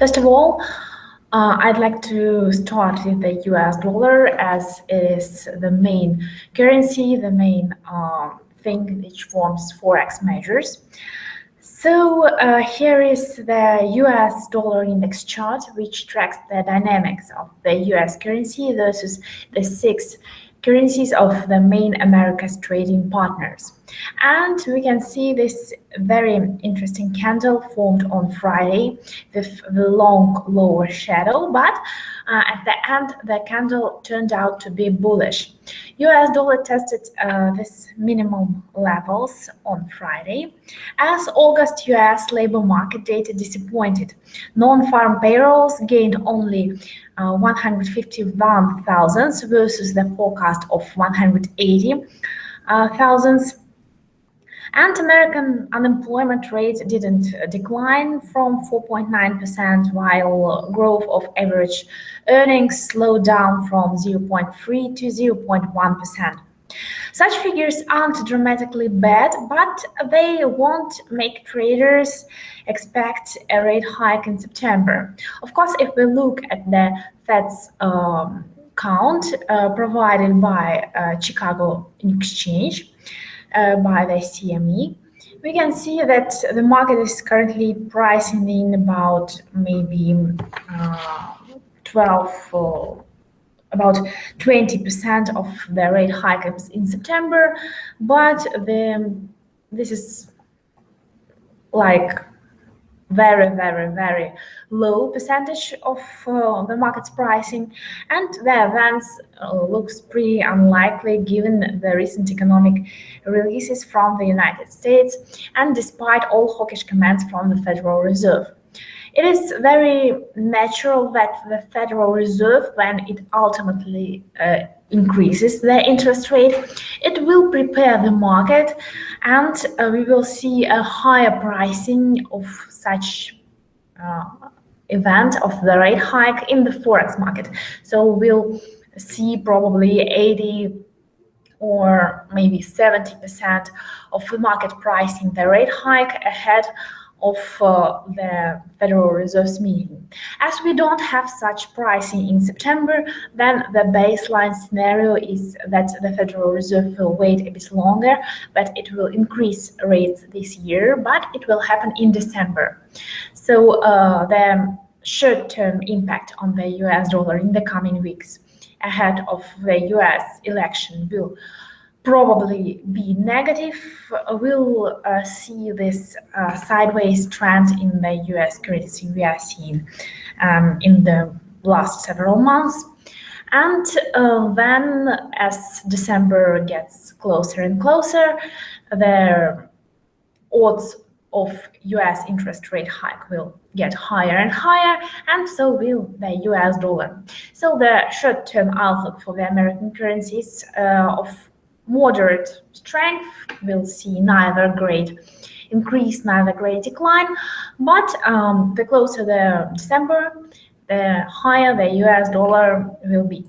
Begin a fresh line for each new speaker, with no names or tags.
First of all, I'd like to start with the US dollar, as it is the main currency, the main thing which forms Forex measures. So here is the US dollar index chart, which tracks the dynamics of the US currency versus the 6 currencies of the main America's trading partners. And we can see this very interesting candle formed on Friday with the long lower shadow, but at the end the candle turned out to be bullish. US dollar tested this minimum levels on Friday as August US labor market data disappointed. Non-farm payrolls gained only 151,000 versus the forecast of 180,000. And American unemployment rate didn't decline from 4.9%, while growth of average earnings slowed down from 0.3 to 0.1%. Such figures aren't dramatically bad, but they won't make traders expect a rate hike in September. Of course, if we look at the Fed's count provided by Chicago Exchange, by the CME, we can see that the market is currently pricing in about maybe 20% of the rate hikes in September, but this is like very low percentage of the market's pricing, and the advance looks pretty unlikely given the recent economic releases from the United States and despite all hawkish comments from the Federal Reserve. It is very natural that the Federal Reserve, when it ultimately increases the interest rate, it will prepare the market, and we will see a higher pricing of such event of the rate hike in the Forex market. So we'll see probably 80 or maybe 70% of the market pricing the rate hike ahead of the Federal Reserve's meeting. As we don't have such pricing in September, then the baseline scenario is that the Federal Reserve will wait a bit longer, but it will increase rates this year, but it will happen in December. So the short-term impact on the US dollar in the coming weeks ahead of the US election will probably be negative. We'll see this sideways trend in the US currency we are seeing in the last several months. And then as December gets closer and closer, the odds of US interest rate hike will get higher and higher, and so will the US dollar. So the short-term outlook for the American currencies of moderate strength. We'll see neither great increase, neither great decline, but the closer the December, the higher the US dollar will be.